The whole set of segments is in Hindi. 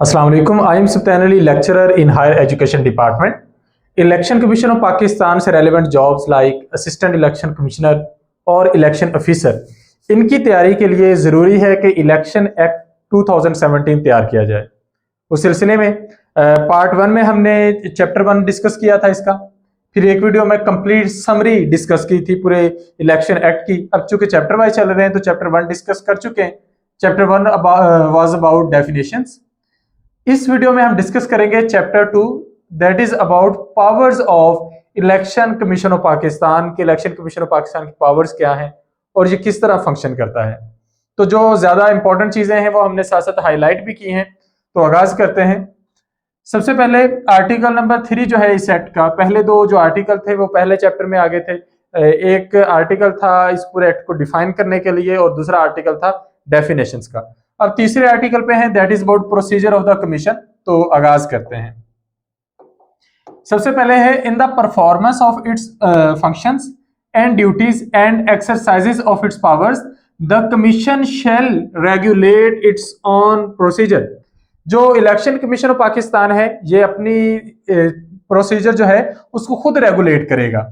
Assalamu alaikum. I am Subtan Ali, lecturer in Higher Education Department. Election Commission of Pakistan से relevant jobs like Assistant Election Commissioner और Election Officer, इनकी तैयारी के लिए ज़रूरी है कि Election Act 2017 तैयार किया जाए। उस सिलसिले में पार्ट 1 में हमने चैप्टर 1 डिस्कस किया था इसका, फिर एक वीडियो में कंप्लीट समरी डिस्कस की थी पूरे इलेक्शन एक्ट की। अब चूंकि चैप्टर वाइज चल रहे हैं तो चैप्टर 1 डिस्कस कर चुके हैं। Chapter 1 was about definitions. इस वीडियो में हम डिस्कस करेंगे chapter 2, that is about powers of election commission of Pakistan के इलेक्शन कमीशन ऑफ पाकिस्तान की पावर्स क्या हैं और ये किस तरह फंक्शन करता है। तो जो ज्यादा इंपॉर्टेंट चीजें हैं वो हमने साथ साथ हाईलाइट भी की हैं। तो आगाज करते हैं। सबसे पहले आर्टिकल नंबर 3 जो है इस एक्ट का, पहले दो जो आर्टिकल थे वो पहले चैप्टर में आगे थे। एक आर्टिकल था इस पूरे एक्ट को डिफाइन करने के लिए और दूसरा आर्टिकल था डेफिनेशंस का। अब तीसरे आर्टिकल पे हैं, that is about procedure of the commission. तो आगाज करते हैं। सबसे पहले है in the performance of its functions and duties and exercises of its powers the commission shell regulate it's on procedure. जो इलेक्शन कमीशन ऑफ पाकिस्तान है ये अपनी प्रोसीजर जो है उसको खुद रेगुलेट करेगा,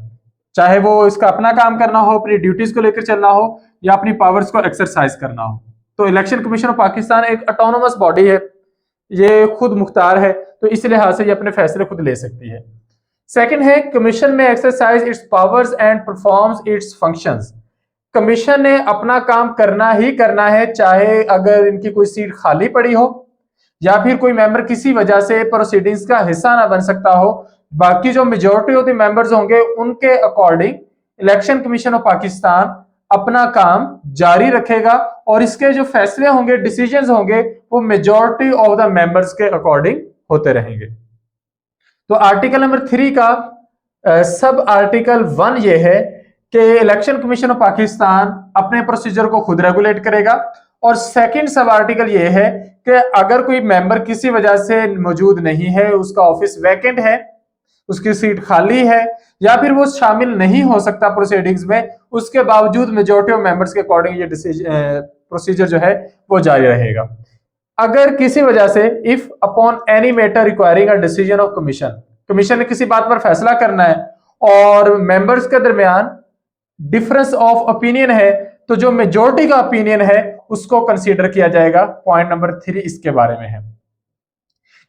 चाहे वो इसका अपना काम करना हो, अपनी ड्यूटीज को लेकर चलना हो या अपनी पावर्स को एक्सरसाइज करना हो। तो इलेक्शन कमीशन ऑफ पाकिस्तान एक ऑटोनोमस बॉडी है, ये खुद मुख्तार है, तो इस लिहाज से ये अपने फैसले खुद ले सकती है। सेकंड है कमीशन में exercise its powers and performs it's functions. Commission ने अपना काम करना ही करना है, चाहे अगर इनकी कोई सीट खाली पड़ी हो या फिर कोई मेंबर किसी वजह से प्रोसीडिंग्स का हिस्सा ना बन सकता हो। बाकी जो मेजोरिटी ऑफ द मेंबर्स होंगे उनके according election commission of Pakistan अपना काम जारी रखेगा और इसके जो फैसले होंगे, डिसीजंस होंगे, वो मेजॉरिटी ऑफ द मेंबर्स के अकॉर्डिंग होते रहेंगे। तो आर्टिकल नंबर 3 का सब आर्टिकल 1 ये है कि इलेक्शन कमीशन ऑफ पाकिस्तान अपने प्रोसीजर को खुद रेगुलेट करेगा। और सेकंड सब आर्टिकल ये है कि अगर कोई मेंबर किसी वजह से मौजूद नहीं है, उसका ऑफिस वैकेंट है, उसकी सीट खाली है या फिर वो शामिल नहीं हो सकता प्रोसीडिंग्स में, उसके बावजूद मेजॉरिटी ऑफ मेंबर्स के अकॉर्डिंग ये प्रोसीजर जो है वो जारी रहेगा। अगर किसी वजह से if upon any matter requiring a decision of commission, commission ने किसी बात पर फैसला करना है और मेंबर्स के दरमियान डिफरेंस ऑफ ओपिनियन है, तो जो मेजॉरिटी का ओपिनियन है उसको कंसीडर किया जाएगा। पॉइंट नंबर 3 इसके बारे में है।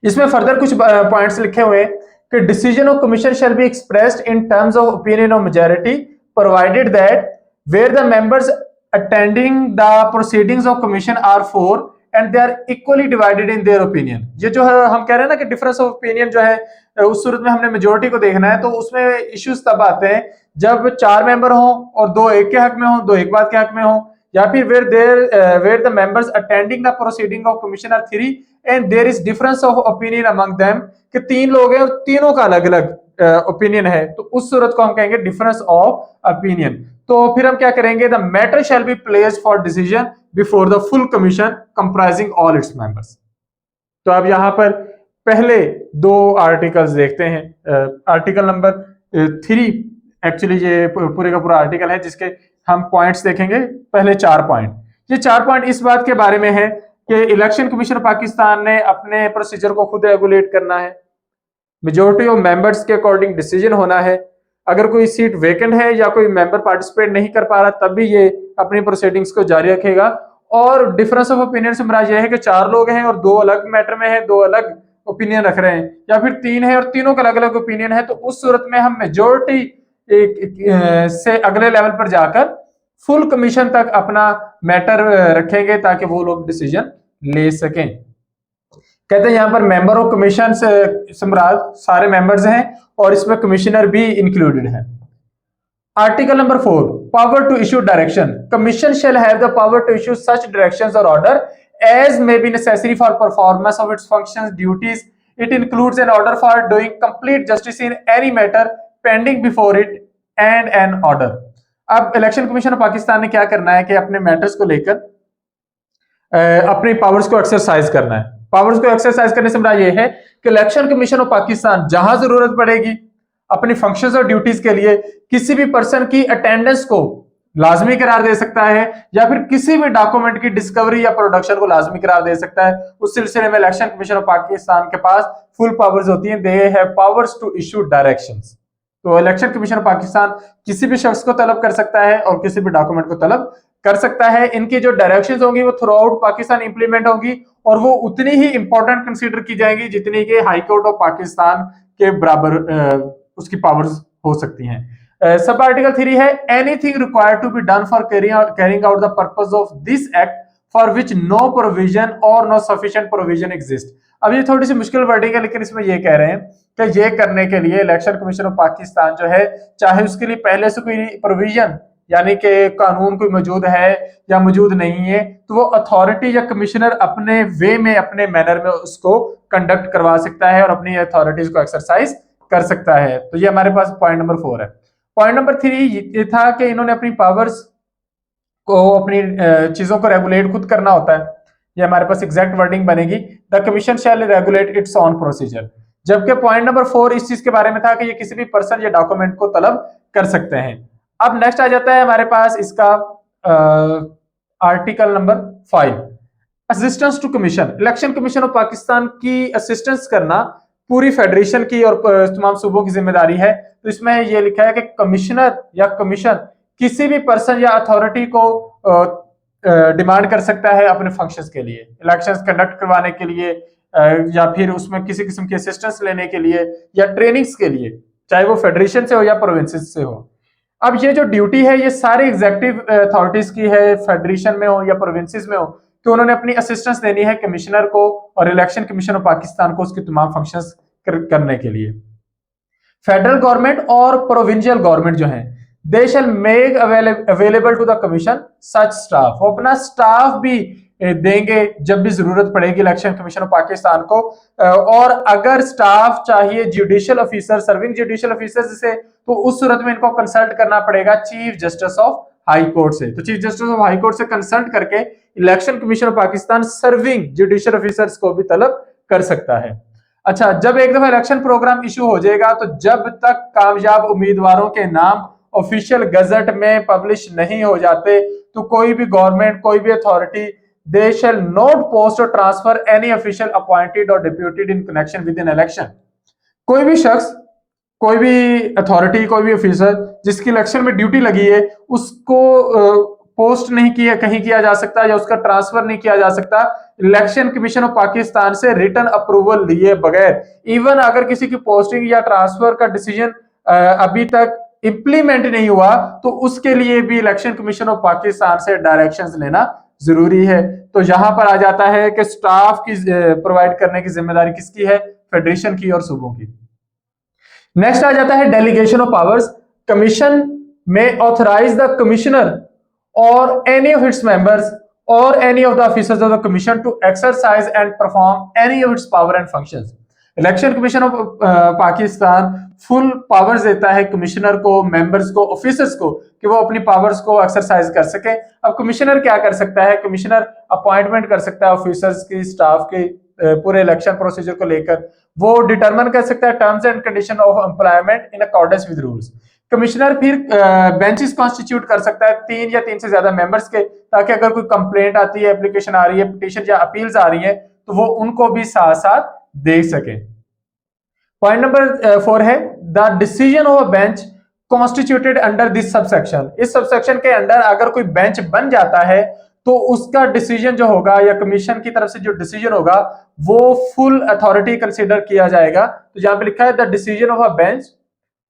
इसमें फर्दर कुछ पॉइंट्स लिखे हुए कि decision of commission shall be expressed in terms of opinion of majority provided that where the members attending the proceedings of commission are 4 and they are equally divided in their opinion. ये जो है हम कह रहे हैं ना कि डिफरेंस ऑफ ओपिनियन जो है उस सूरत में हमने मेजॉरिटी को देखना है, तो उसमें इश्यूज तब आते हैं जब 4 मेंबर हो और 2 एक के हक में हो, 2 एक बात के हक में हो, या फिर where the members attending the proceeding of commission are 3 and there is difference of opinion among them, कि 3 लोग हैं और तीनों का अलग अलग ओपिनियन है, तो उस सूरत को हम कहेंगे डिफरेंस ऑफ ओपिनियन। तो फिर हम क्या करेंगे, the matter shall be placed for decision before the full commission comprising all its members. तो अब यहां पर पहले 2 आर्टिकल्स देखते हैं। आर्टिकल नंबर 3 एक्चुअली ये पूरे का पूरा आर्टिकल है जिसके हम पॉइंट्स देखेंगे। पहले 4 पॉइंट, ये 4 पॉइंट इस बात के बारे में है कि इलेक्शन कमीशन ऑफ पाकिस्तान ने अपने प्रोसीजर को खुद रेगुलेट करना है, मेजॉरिटी ऑफ मेंबर्स के अकॉर्डिंग डिसीजन होना है। अगर कोई सीट वेकेंट है या कोई मेंबर पार्टिसिपेट नहीं कर पा रहा तब भी ये अपनी प्रोसीडिंग्स को जारी रखेगा। और डिफरेंस ऑफ ओपिनियन से मुराद यह है कि 4 लोग हैं और 2 अलग मैटर में है, 2 अलग ओपिनियन रख रहे हैं, या फिर 3 है और तीनों का अलग अलग ओपिनियन है, तो उस सूरत में हम मेजॉरिटी से अगले लेवल पर जाकर फुल कमीशन तक अपना मैटर रखेंगे ताकि वो लोग डिसीजन ले सकें। कहते हैं यहाँ पर मेंबर ऑफ कमीशन से मुराद सारे मेंबर्स हैं और इसमें कमिश्नर भी इंक्लूडेड है। Article number 4, power to issue direction. Commission shall have the power to issue such directions or order as may be necessary for performance of its functions duties. It includes an order for doing complete justice in any matter pending before it and an order. अब इलेक्शन कमीशन ऑफ पाकिस्तान ने क्या करना है कि अपने मैटर्स को लेकर अपनी पावर्स को एक्सरसाइज करना है। पावर्स को एक्सरसाइज करने से मुराद ये है कि इलेक्शन कमीशन ऑफ पाकिस्तान जहां जरूरत पड़ेगी अपनी फंक्शंस और ड्यूटीज के लिए किसी भी पर्सन की अटेंडेंस को लाजमी करार दे सकता है, या फिर किसी भी डॉक्यूमेंट की डिस्कवरी या प्रोडक्शन को लाजमी करार दे सकता है। उस सिलसिले में इलेक्शन कमीशन ऑफ पाकिस्तान के पास फुल पावर्स होती हैं। They have powers to issue directions. तो इलेक्शन कमीशन ऑफ पाकिस्तान किसी भी शख्स को तलब कर सकता है और किसी भी डॉक्यूमेंट को तलब कर सकता है। इनकी जो डायरेक्शंस होंगी वो थ्रू आउट पाकिस्तान इंप्लीमेंट होंगी और वो उतनी ही इंपॉर्टेंट कंसीडर की जाएंगी जितनी कि हाई कोर्ट ऑफ पाकिस्तान के बराबर उसकी पावर्स हो सकती हैं। सब आर्टिकल 3 है, anything required to be done for carrying out the purpose of this act for which no provision or no sufficient provision exist. अब ये थोड़ी सी मुश्किल वर्डिंग है, लेकिन इसमें ये कह रहे हैं कि ये करने के लिए इलेक्शन कमीशन ऑफ पाकिस्तान जो है, चाहे उसके लिए पहले से कोई प्रोविजन यानी कि कानून कोई मौजूद है या मौजूद नहीं है, तो वो अथॉरिटी या कमिश्नर अपने वे में, अपने मैनर में उसको कंडक्ट करवा सकता है और अपनी अथॉरिटीज को एक्सरसाइज कर सकता है। तो ये हमारे पास पॉइंट नंबर 4 है। पॉइंट नंबर 3 ये था कि इन्होंने अपनी पावर्स को, अपनी चीजों को रेगुलेट खुद करना होता है। ये हमारे पास एग्जैक्ट वर्डिंग बनेगी, the commission shell regulate it's on procedure. जबकि पॉइंट नंबर 4 इस चीज के बारे में था कि ये किसी भी पर्सन या डॉक्यूमेंट को तलब कर सकते हैं। अब नेक्स्ट आ जाता है हमारे पास इसका article number 5, assistance to commission. Election commission of Pakistan की असिस्टेंस करना पूरी फेडरेशन की और तमाम सूबों की जिम्मेदारी है। तो इसमें ये लिखा है कि कमिश्नर या कमीशन किसी भी पर्सन या अथॉरिटी को डिमांड कर सकता है अपने फंक्शंस के लिए, इलेक्शंस कंडक्ट करवाने के लिए या फिर उसमें किसी किस्म की असिस्टेंस लेने के लिए या ट्रेनिंग्स के लिए, चाहे वो फेडरेशन से हो या प्रोविंसेस से हो। अब ये जो ड्यूटी है ये सारे एग्जीक्यूटिव अथॉरिटीज की है, फेडरेशन में हो या प्रोविंसेस में हो, तो उन्होंने अपनी असिस्टेंस देनी है कमिश्नर को और इलेक्शन कमीशन ऑफ पाकिस्तान को उसके तमाम फंक्शंस करने के लिए। फेडरल गवर्नमेंट और प्रोविंशियल गवर्नमेंट जो है, they shall make available to the commission such staff. वो अपना स्टाफ भी देंगे जब भी जरूरत पड़ेगी इलेक्शन कमीशन ऑफ पाकिस्तान को। और अगर स्टाफ चाहिए judicial officer, serving judicial officer से, तो उस सूरत में इनको कंसल्ट करना पड़ेगा chief justice of high court से। तो chief justice of high court से कंसल्ट करके election commission of Pakistan serving judicial officers को भी तलब कर सकता है। अच्छा, जब एक दफा इलेक्शन प्रोग्राम इशू हो जाएगा, तो जब तक कामयाब उम्मीदवारों के नाम ऑफिशियल गजट में पब्लिश नहीं हो जाते, तो कोई भी गवर्नमेंट, कोई भी authority, they shall not post or transfer any official appointed or deputed in connection with an election। कोई भी शख्स, कोई भी अथॉरिटी, कोई भी ऑफिसर जिसकी इलेक्शन में ड्यूटी लगी है, उसको पोस्ट नहीं किया, कहीं किया जा सकता या उसका ट्रांसफर नहीं किया जा सकता इलेक्शन कमीशन ऑफ पाकिस्तान से रिटर्न अप्रूवल लिए बगैर। इवन अगर किसी की पोस्टिंग या ट्रांसफर का डिसीजन अभी तक इंप्लीमेंट नहीं हुआ, तो उसके लिए भी इलेक्शन कमीशन ऑफ पाकिस्तान से डायरेक्शंस लेना जरूरी है। तो यहां पर आ जाता है कि स्टाफ की प्रोवाइड करने की जिम्मेदारी किसकी है, फेडरेशन की और सूबों की। नेक्स्ट आ जाता है delegation of powers. Commission may authorise the commissioner or any of its members or any of the officers of the commission to exercise and perform any of its power and functions. Election commission of Pakistan full powers देता है कमिश्नर को, मेंबर्स को, ऑफिसर्स को, कि वो अपनी पावर्स को एक्सरसाइज कर सके। अब कमिश्नर क्या कर सकता है, कमिश्नर अपॉइंटमेंट कर सकता है ऑफिसर्स की, स्टाफ के पूरे इलेक्शन प्रोसीजर को लेकर। वो डिटरमाइन कर सकता है terms and condition of employment in accordance with rules. Commissioner फिर बेंचेस कॉन्स्टिट्यूट कर सकता है 3 या 3 से ज्यादा मेंबर्स के, ताकि अगर कोई कंप्लेंट आती है, एप्लीकेशन आ रही है, पिटीशन या अपील्स आ रही है, तो वो उनको भी साथ साथ देख सके। पॉइंट नंबर 4 है, the decision of a bench constituted under this subsection. इस सबसेक्शन के अंडर अगर कोई बेंच बन जाता है, तो उसका डिसीजन जो होगा या कमीशन की तरफ से जो डिसीजन होगा वो फुल अथॉरिटी कंसीडर किया जाएगा। तो यहां पे लिखा है the decision of a bench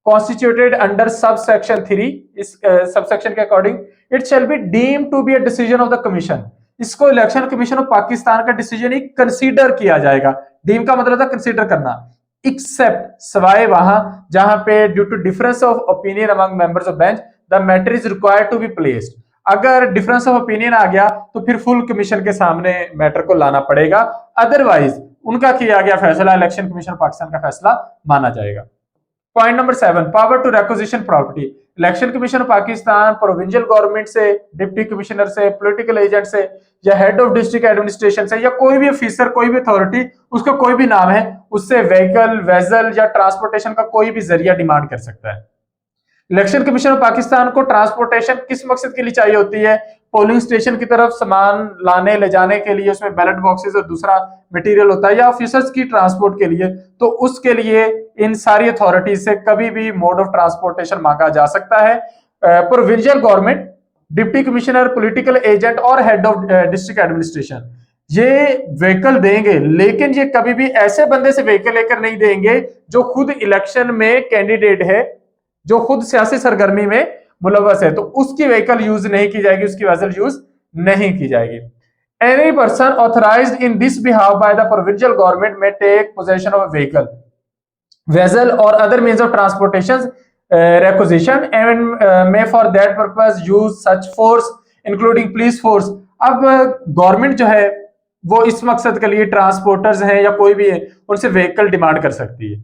constituted under subsection 3, इस सबसेक्शन के according it shall be deemed to be a decision of the commission. इसको इलेक्शन कमीशन ऑफ पाकिस्तान का डिसीजन ही कंसीडर किया जाएगा। डीम का मतलब था कंसीडर करना, एक्सेप्ट सवाए वहां जहां पे due to difference of opinion among members of bench the matter is required to be placed. अगर डिफरेंस ऑफ ओपिनियन आ गया तो फिर फुल कमीशन के सामने मैटर को लाना पड़ेगा, अदरवाइज उनका किया गया फैसला इलेक्शन कमीशन पाकिस्तान का फैसला माना जाएगा। Point number 7, power to requisition property. Election commission Pakistan provincial government से, डिप्टी कमिश्नर से, पॉलिटिकल एजेंट से या हेड ऑफ डिस्ट्रिक्ट एडमिनिस्ट्रेशन से या कोई भी ऑफिसर, कोई भी अथॉरिटी, उसका कोई भी नाम है, उससे व्हीकल, वेजल या ट्रांसपोर्टेशन का कोई भी जरिया डिमांड कर सकता है। इलेक्शन कमीशन ऑफ पाकिस्तान को ट्रांसपोर्टेशन किस मकसद के लिए चाहिए होती है? पोलिंग स्टेशन की तरफ सामान लाने ले जाने के लिए, उसमें बैलेट बॉक्सेस और दूसरा मटेरियल होता है, या ऑफिसर्स की ट्रांसपोर्ट के लिए। तो उसके लिए इन सारी अथॉरिटीज से कभी भी मोड ऑफ ट्रांसपोर्टेशन मांगा जा सकता है। Provincial government, deputy commissioner, political agent और हेड ऑफ डिस्ट्रिक्ट एडमिनिस्ट्रेशन ये व्हीकल देंगे, लेकिन ये कभी भी ऐसे बंदे से व्हीकल लेकर नहीं देंगे जो खुद इलेक्शन में कैंडिडेट है, जो खुद सियासी सरगर्मी में मुलव्वस है, तो उसकी व्हीकल यूज नहीं की जाएगी, उसकी वेसल यूज नहीं की जाएगी। Any person authorised in this behalf by the provincial government may take possession of vehicle, vessel और other means of transportation requisition and may for that purpose use such force including police force। अब गवर्नमेंट जो है वो इस मकसद के लिए ट्रांसपोर्टर्स हैं या कोई भी है उनसे व्हीकल डिमांड कर सकती है।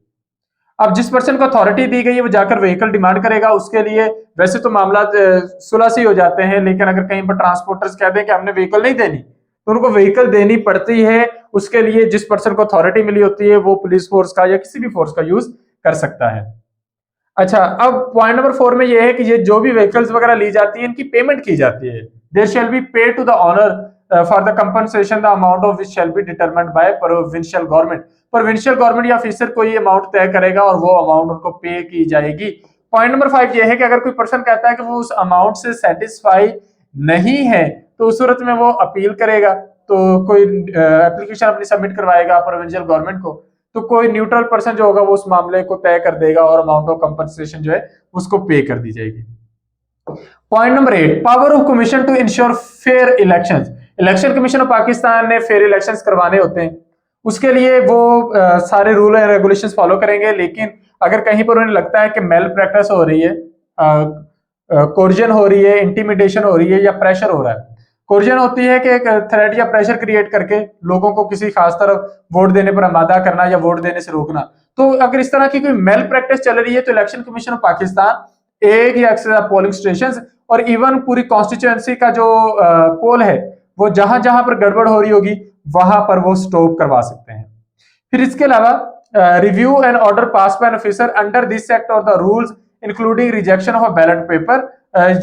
अब जिस पर्सन को अथॉरिटी दी गई है वो जाकर व्हीकल डिमांड करेगा, उसके लिए वैसे तो मामला सुलह से ही हो जाते हैं, लेकिन अगर कहीं पर ट्रांसपोर्टर्स कहते हैं कि हमने व्हीकल नहीं देनी तो उनको व्हीकल देनी पड़ती है। उसके लिए जिस पर्सन को अथॉरिटी मिली होती है वो पुलिस फोर्स का या किसी भी फोर्स का यूज कर सकता है। अच्छा, अब पॉइंट नंबर 4 में ये है कि ये जो भी व्हीकल्स वगैरह ली जाती है इनकी पेमेंट की जाती है। There shall be pay to the owner for the compensation the amount of which shall be determined by provincial government. Provincial government या ऑफिसर कोई अमाउंट तय करेगा और वो अमाउंट उनको पे की जाएगी। पॉइंट नंबर 5 ये है कि अगर कोई पर्सन कहता है कि वो उस अमाउंट से सेटिस्फाई नहीं है तो उस सूरत में वो अपील करेगा, तो कोई एप्लीकेशन अपनी सबमिट करवाएगा प्रोविंशियल गवर्नमेंट को, तो कोई न्यूट्रल पर्सन जो होगा वो उस मामले को तय कर देगा और अमाउंट ऑफ कंपनसेशन जो है उसको पे कर दी जाएगी। Point number 8, power of commission to ensure fair elections. Election commission of Pakistan ने फेयर इलेक्शंस करवाने होते हैं, उसके लिए वो सारे रूल एंड रेगुलेशंस फॉलो करेंगे, लेकिन अगर कहीं पर उन्हें लगता है कि मेल प्रैक्टिस हो रही है, कोर्जन हो रही है, इंटिमिडेशन हो रही है या प्रेशर हो रहा है। कोर्जन होती है कि एक थ्रेट या प्रेशर क्रिएट करके लोगों को किसी खास तरफ वोट देने पर आमादा करना या वोट देने से रोकना। तो अगर इस तरह की कोई मेल प्रैक्टिस चल रही है तो इलेक्शन कमीशन ऑफ पाकिस्तान एक या अक्सर पोलिंग स्टेशन और इवन पूरी कॉन्स्टिट्यूएंसी का जो पोल है वो जहां जहां पर गड़बड़ हो रही होगी वहां पर वो स्टॉप करवा सकते हैं। फिर इसके अलावा review and order passed by an officer under this act और the rules including rejection of a ballot paper.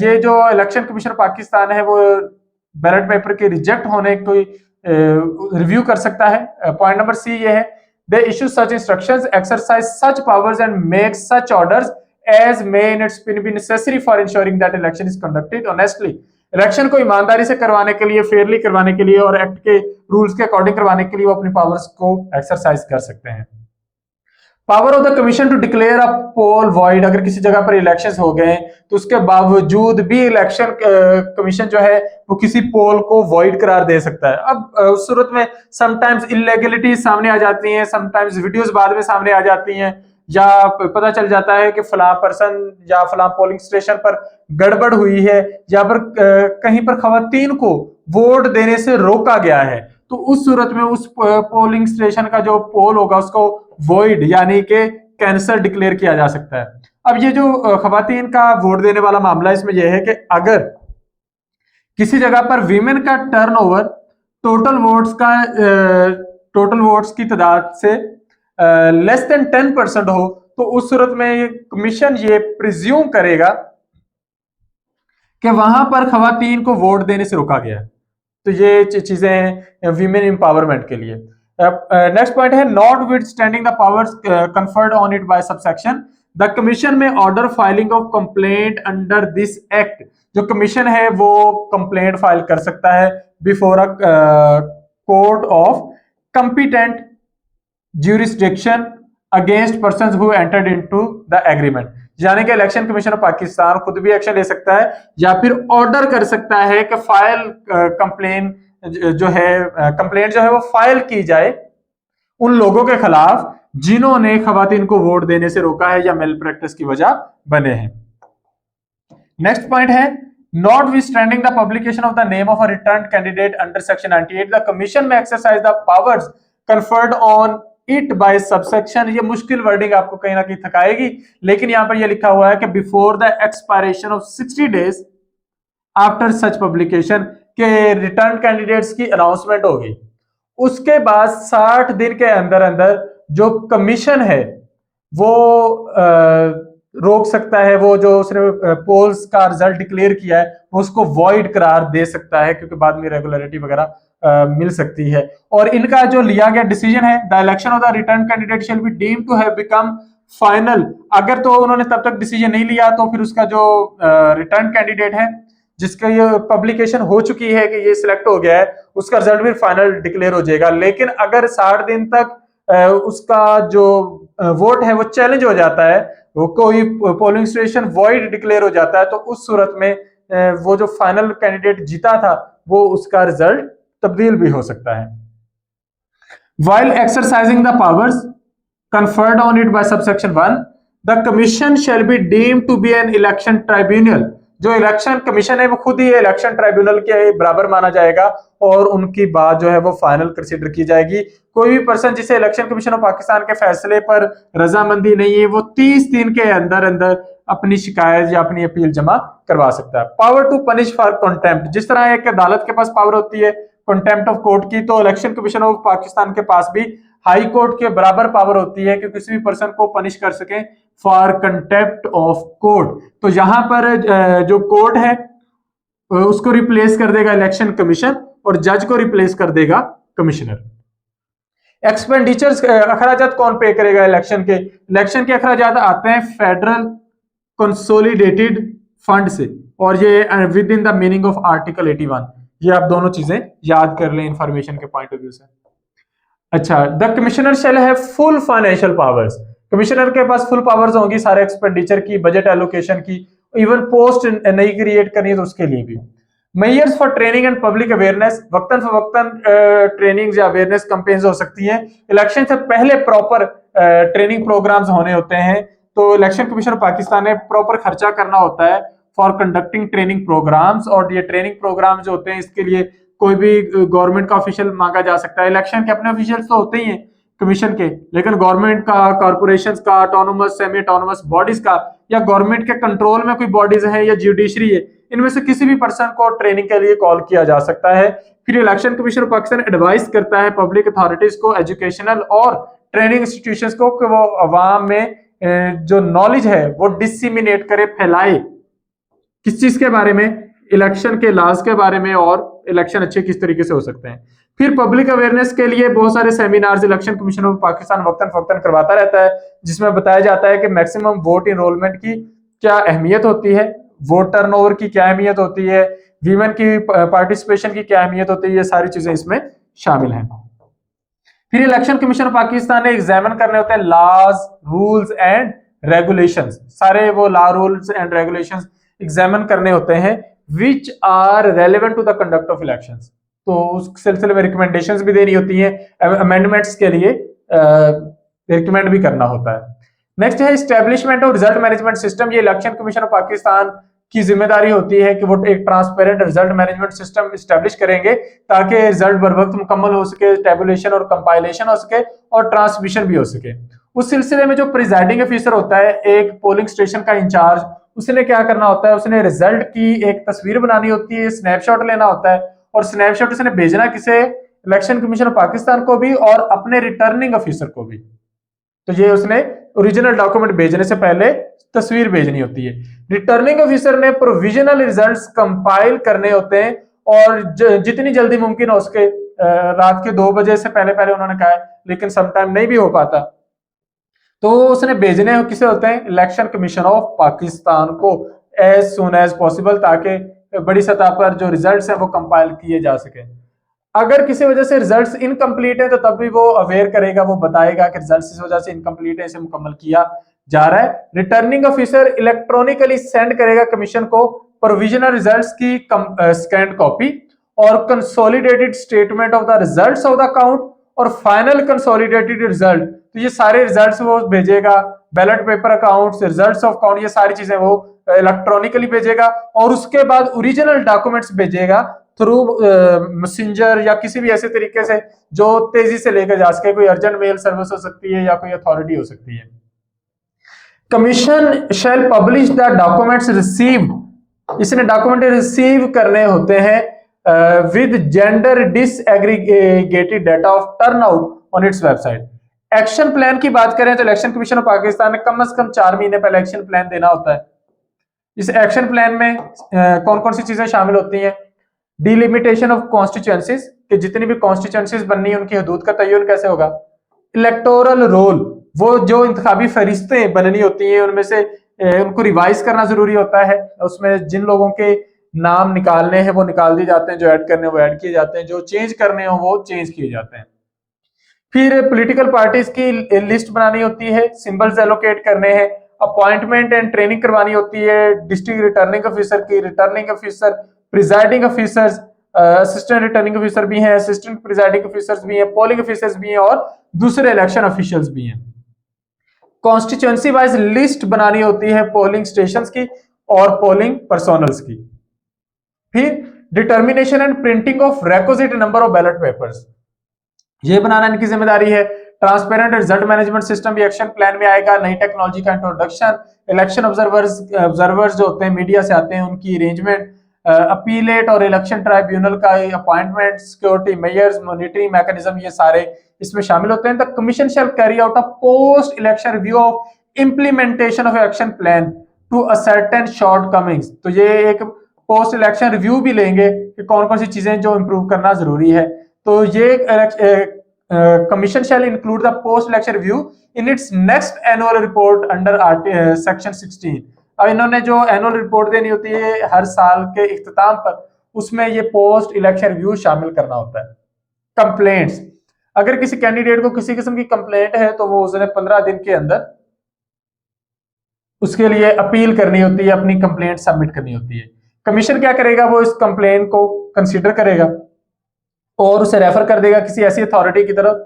ये जो इलेक्शन कमीशन ऑफ पाकिस्तान है वो बैलेट पेपर के रिजेक्ट होने को रिव्यू कर सकता है। पॉइंट नंबर सी ये है, they issue such instructions, exercise such powers and make such orders as may in its be necessary for ensuring that election is conducted honestly. Election को ईमानदारी से करवाने के लिए, फेयरली करवाने के लिए और एक्ट के रूल्स के अकॉर्डिंग करवाने के लिए वो अपनी पावर्स को एक्सरसाइज कर सकते हैं। Power of the commission to declare a poll void, अगर किसी जगह पर इलेक्शंस हो गए तो उसके बावजूद भी इलेक्शन कमीशन जो है वो किसी पोल को वॉइड करार दे सकता है। अब उस सूरत में समटाइम्स इलेगलिटीज सामने आ जाती हैं, समटाइम्स वीडियोस बाद में सामने आ जाती हैं, या पता चल जाता है कि फलां पर्सन या फलां पोलिंग स्टेशन पर गड़बड़ हुई है, या पर कहीं पर खवातीन को वोट देने से रोका गया है, तो उस सूरत में उस पोलिंग स्टेशन का जो पोल होगा उसको वॉइड यानी कि कैंसल डिक्लेयर किया जा सकता है। अब ये जो खवातीन का वोट देने वाला मामला है इसमें यह है कि अगर किसी जगह पर वीमेन का टर्नओवर टोटल वोट्स की तादाद से लेस देन 10% हो तो उस सूरत में कमीशन ये प्रिज्यूम करेगा कि वहां पर खवातीन को वोट देने से रोका गया है। तो ये चीजें हैं वीमेन एम्पावरमेंट के लिए। नेक्स्ट पॉइंट है, notwithstanding the powers conferred on it by subsection, the commission may order filing of complaint under this act. जो कमीशन है वो कंप्लेंट फाइल कर सकता है before a court of competent jurisdiction against persons who entered into the agreement। यानी कि इलेक्शन कमीशन ऑफ पाकिस्तान खुद भी एक्शन ले सकता है या फिर ऑर्डर कर सकता है कि फाइल कंप्लेंट जो है वो फाइल की जाए उन लोगों के खिलाफ जिन्होंने खवातीन को वोट देने से रोका है या मेल प्रैक्टिस की वजह बने हैं। नेक्स्ट पॉइंट है, notwithstanding the publication of the name of a returned candidate under section 98, the commission may exercise the powers conferred on it by subsection. ये मुश्किल वर्डिंग आपको कहीं ना कहीं थकाएगी, लेकिन यहां पर ये लिखा हुआ है कि before the expiration of 60 days after such publication के रिटर्न कैंडिडेट्स की अनाउंसमेंट होगी, उसके बाद 60 दिन के अंदर अंदर जो कमीशन है वो रोक सकता है, वो जो उसने पोल्स का रिजल्ट डिक्लेयर किया है वो उसको वॉइड करार दे सकता है, क्योंकि बाद में रेगुलरिटी वगैरह मिल सकती है। और इनका जो लिया गया डिसीजन है, the election of the return candidate shall be deemed to have become final. अगर तो उन्होंने तब तक डिसीजन नहीं लिया तो फिर उसका जो रिटर्न कैंडिडेट है जिसका ये पब्लिकेशन हो चुकी है कि ये सिलेक्ट हो गया है, उसका रिजल्ट भी फाइनल डिक्लेयर हो जाएगा। लेकिन अगर 60 दिन तक उसका जो वोट है वो चैलेंज हो जाता है, वो कोई पोलिंग स्टेशन वॉइड डिक्लेयर हो जाता है, तो उस सूरत में वो जो फाइनल कैंडिडेट जीता था वो उसका रिजल्ट तब्दील भी हो सकता है। While exercising the powers conferred on it by subsection 1, the commission shall be deemed to be an election tribunal। जो इलेक्शन कमीशन है वो खुद ही इलेक्शन ट्राइब्यूनल के बराबर माना जाएगा और उनकी बात जो है वो फाइनल कंसीडर की जाएगी। कोई भी पर्सन जिसे इलेक्शन कमीशन ऑफ पाकिस्तान के फैसले पर रजामंदी नहीं है वो 30 दिन के अंदर अंदर अपनी शिकायत या अपनी अपील जमा करवा सकता है। Power to punish for contempt, जिस तरह एक अदालत के पास पावर होती है कंटेम्प्ट ऑफ कोर्ट की, तो इलेक्शन कमीशन ऑफ पाकिस्तान के पास भी हाई कोर्ट के बराबर पावर होती है कि किसी भी पर्सन को पनिश कर सके फॉर कंटेम्प्ट ऑफ कोर्ट। तो यहां पर जो कोर्ट है उसको रिप्लेस कर देगा इलेक्शन कमीशन और जज को रिप्लेस कर देगा कमिश्नर। एक्सपेंडिचर्स अखराजात कौन पे करेगा इलेक्शन के? इलेक्शन के अखराजात आते हैं फेडरल कंसोलिडेटेड फंड से, और ये with in the meaning of article 81। ये आप दोनों चीजें याद कर लें इंफॉर्मेशन के पॉइंट ऑफ व्यू से। अच्छा, the commissioner shall have full financial powers. Commissioner के पास फुल पावर्स होंगी सारे एक्सपेंडिचर की, बजट एलोकेशन की, इवन पोस्ट नई क्रिएट करनी है तो उसके लिए भी। Measures for training and public awareness, वक्तन फवक्तन ट्रेनिंग या अवेयरनेस कैंपेन्स हो सकती हैं। इलेक्शन से पहले प्रॉपर ट्रेनिंग प्रोग्राम्स होने होते हैं, तो इलेक्शन कमीशन ऑफ पाकिस्तान ने प्रॉपर खर्चा करना होता है फॉर कंडक्टिंग ट्रेनिंग प्रोग्राम्स। और ये ट्रेनिंग प्रोग्राम जो होते हैं इसके लिए कोई भी गवर्नमेंट का ऑफिशियल मांगा जा सकता है। इलेक्शन के अपने ऑफिशियल्स तो होते ही हैं कमीशन के, लेकिन गवर्नमेंट का, कॉर्पोरेशंस का, ऑटोनोमस सेमी ऑटोनोमस बॉडीज का, या गवर्नमेंट के कंट्रोल में कोई बॉडीज है या जुडिशरी है, इनमें से किसी भी पर्सन को ट्रेनिंग के लिए कॉल किया जा सकता है। फिर election commission of Pakistan advice करता है पब्लिक अथॉरिटीज को, एजुकेशनल और ट्रेनिंग इंस्टीट्यूशंस को कि वो अवाम में जो नॉलेज है वो डिसिमिनेट करे, फैलाए। किस चीज के बारे में? इलेक्शन के लॉज के बारे में और इलेक्शन अच्छे किस तरीके से हो सकते हैं। फिर पब्लिक अवेयरनेस के लिए बहुत सारे seminars election commission of Pakistan वक्तन फवक्तन करवाता रहता है, जिसमें बताया जाता है कि मैक्सिमम वोट इनरोलमेंट की क्या अहमियत होती है, वोट टर्नओवर की क्या अहमियत होती है, वीमेन की पार्टिसिपेशन की क्या अहमियत होती है, ये सारी चीजें इसमें शामिल हैं। फिर इलेक्शन कमीशन ऑफ पाकिस्तान ने एग्जामिन करने होते हैं लॉज, रूल्स एंड रेगुलेशंस। सारे वो law, rules and regulations examine करने होते हैं which are relevant to the conduct of elections. तो उस सिलसिले में रिकमेंडेशंस भी देनी होती हैं, अमेंडमेंट्स के लिए रिकमेंड भी करना होता है। नेक्स्ट है establishment of result management system. ये इलेक्शन कमीशन ऑफ पाकिस्तान की जिम्मेदारी होती है कि वो एक transparent result management system establish करेंगे ताकि रिजल्ट बर वक्त मुकम्मल हो सके, टेबुलेशन और कंपाइलेशन हो सके और ट्रांसमिशन भी हो सके। उस सिलसिले में जो प्रिजाइडिंग ऑफिसर होता है, एक पोलिंग स्टेशन का इंचार्ज, उसने क्या करना होता है? उसने रिजल्ट की एक तस्वीर बनानी होती है, स्नैपशॉट लेना होता है और स्नैपशॉट उसने भेजना किसे? इलेक्शन कमीशन ऑफ पाकिस्तान को भी और अपने रिटर्निंग ऑफिसर को भी। तो ये उसने ओरिजिनल डॉक्यूमेंट भेजने से पहले तस्वीर भेजनी होती है। रिटर्निंग ऑफिसर ने प्रोविजनल रिजल्ट्स कंपाइल करने होते हैं और जितनी जल्दी मुमकिन हो सके, रात के 2 बजे से पहले पहले उन्होंने कहा है, लेकिन समटाइम नहीं भी हो पाता, तो उसने भेजने किसे होते हैं? इलेक्शन कमीशन ऑफ पाकिस्तान को एज सुन एज पॉसिबल, ताकि बड़ी सतह पर जो रिजल्ट्स हैं वो कंपाइल किए जा सके। अगर किसी वजह से रिजल्ट्स इनकम्प्लीट है तो तब भी वो अवेयर करेगा, वो बताएगा कि रिजल्ट्स इस वजह से इनकम्प्लीट है, इसे मुकम्मल किया जा रहा है। रिटर्निंग ऑफिसर इलेक्ट्रॉनिकली सेंड करेगा कमीशन को प्रोविजनल रिजल्ट्स की स्कैंड कॉपी और consolidated statement of the results of the count और फाइनल कंसोलिडेटेड रिजल्ट। तो ये सारे रिजल्ट्स वो भेजेगा, ballot paper accounts, results of count, ये सारी चीजें वो इलेक्ट्रॉनिकली भेजेगा और उसके बाद ओरिजिनल डॉक्यूमेंट्स भेजेगा थ्रू मैसेंजर या किसी भी ऐसे तरीके से जो तेजी से लेकर जा सके। कोई अर्जेंट मेल सर्विस हो सकती है या कोई अथॉरिटी हो सकती है। Commission shall publish the documents received. इसने डॉक्यूमेंट रिसीव करने होते हैं with gender disaggregated data of turnout on its website. Action plan की बात करें तो इलेक्शन कमीशन ऑफ पाकिस्तान ने कम से कम 4 महीने पहले एक्शन प्लान देना होता है। इस एक्शन प्लान में कौन कौन सी चीजें शामिल होती हैं? डिलिमिटेशन ऑफ कॉन्स्टिट्यूएंसीज, कि जितनी भी कॉन्स्टिट्यूएंसीज बननी है उनकी हदूद का तयन कैसे होगा। इलेक्टोरल रोल, वो जो इंतखाबी फरिश्तें बननी होती हैं उनमें से उनको रिवाइज करना जरूरी होता है, उसमें जिन लोगों के नाम निकालने हैं वो निकाल दिए जाते हैं, जो ऐड करने हैं वो ऐड किए जाते हैं, जो चेंज करने हो वो चेंज किए जाते हैं। फिर पॉलिटिकल पार्टीज की लिस्ट बनानी होती है, सिंबल्स एलोकेट करने हैं, अपॉइंटमेंट एंड ट्रेनिंग करवानी होती है, डिस्ट्रिक्ट रिटर्निंग ऑफिसर की, returning officer, presiding officers, assistant returning officer भी हैं, असिस्टेंट प्रिजाइडिंग ऑफिसर्स भी हैं, पोलिंग ऑफिसर्स भी हैं और दूसरे इलेक्शन ऑफिशियल्स भी हैं। कॉन्स्टिट्यूएंसी वाइज लिस्ट बनानी होती है पोलिंग स्टेशंस की और पोलिंग पर्सोनल्स की। फिर determination and printing of requisite number of ballot papers, ये बनाना इनकी जिम्मेदारी है। ट्रांसपेरेंट रिजल्ट मैनेजमेंट सिस्टम भी एक्शन प्लान में आएगा। नई टेक्नोलॉजी का इंट्रोडक्शन, इलेक्शन ऑब्जर्वर्स जो होते हैं मीडिया से आते हैं उनकी अरेंजमेंट, अपीलेट और इलेक्शन ट्राइब्यूनल का appointment, security measures, monitoring mechanism, ये सारे इसमें शामिल होते हैं। The commission shall carry out a post election review of implementation of action plan to ascertain shortcomings, तो ये एक पोस्ट इलेक्शन रिव्यू भी लेंगे कि कौन कौन सी चीजें जो इंप्रूव करना जरूरी है। तो ये commission shall include the post election review in its next annual report under section 16। अब इन्होंने जो एनुअल रिपोर्ट देनी होती है हर साल के इख्तिताम पर, उसमें ये पोस्ट इलेक्शन रिव्यू शामिल करना होता है। कंप्लेंट्स, अगर किसी कैंडिडेट को किसी किस्म की कंप्लेंट है तो वो उसने 15 दिन के अंदर उसके लिए अपील करनी होती है, अपनी कंप्लेंट सबमिट करनी होती है। कमीशन क्या करेगा, वो इस कंप्लेंट को कंसीडर करेगा और उसे रेफर कर देगा किसी ऐसी अथॉरिटी की तरफ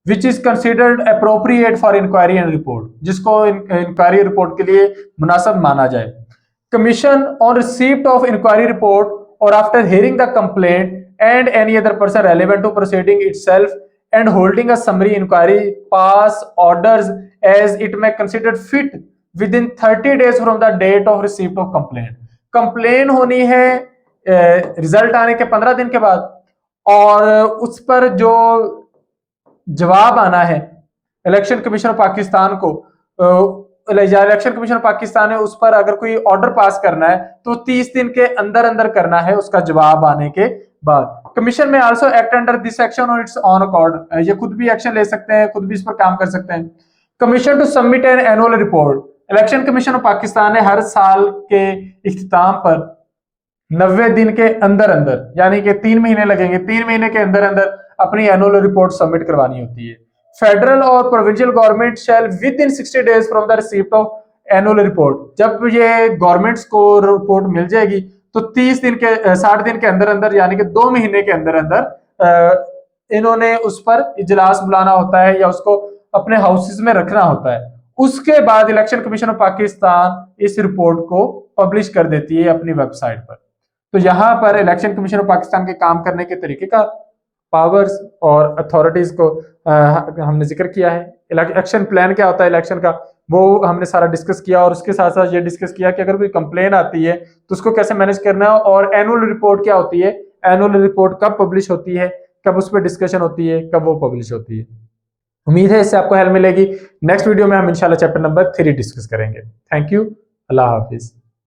which is considered appropriate for inquiry and report, जिसको इंक्वायरी रिपोर्ट के लिए मुनासिब माना जाए। Commission on receipt of inquiry report और after hearing the complaint and any other person relevant to proceeding itself and holding a summary inquiry pass orders as it may considered fit within 30 days from the date of receipt of complaint. Complain होनी है रिजल्ट आने के 15 दिन के बाद, और उस पर जो जवाब आना है इलेक्शन कमीशन ऑफ पाकिस्तान को, इलेक्शन कमीशन ऑफ पाकिस्तान है उस पर अगर कोई ऑर्डर पास करना है तो 30 दिन के अंदर अंदर करना है उसका जवाब आने के बाद। कमीशन में also act under this action on it's on accord, ये खुद भी एक्शन ले सकते हैं, खुद भी इस पर काम कर सकते हैं। Commission to submit an annual report, election commission of Pakistan ने हर साल के इख्तिताम पर 90 दिन के अंदर अंदर, यानी कि 3 महीने लगेंगे, 3 महीने के अंदर अंदर अपनी एनुअल रिपोर्ट सबमिट करवानी होती है। फेडरल और provincial government shell with in 60 days from the receipt of annual report, जब ये गवर्नमेंट्स को रिपोर्ट मिल जाएगी तो 60 दिन के अंदर अंदर, यानी कि 2 महीने के अंदर अंदर इन्होंने उस पर इजलास बुलाना होता है या उसको अपने हाउसेज में रखना होता है। उसके बाद इलेक्शन कमीशन ऑफ पाकिस्तान इस रिपोर्ट को पब्लिश कर देती है अपनी वेबसाइट पर। तो यहाँ पर इलेक्शन कमीशन ऑफ पाकिस्तान के काम करने के तरीके का, पावर्स और अथॉरिटीज को हमने जिक्र किया है। इलेक्शन प्लान क्या होता है इलेक्शन का, वो हमने सारा डिस्कस किया, और उसके साथ साथ ये डिस्कस किया कि अगर कोई कंप्लेन आती है तो उसको कैसे मैनेज करना है, और एनुअल रिपोर्ट क्या होती है, एनुअल रिपोर्ट कब पब्लिश होती है, कब उस पर डिस्कशन होती है, कब वो पब्लिश होती है। उम्मीद है इससे आपको हेल्प मिलेगी। नेक्स्ट वीडियो में हम इंशाल्लाह चैप्टर नंबर 3 डिस्कस करेंगे। Thank you, Allah Hafiz.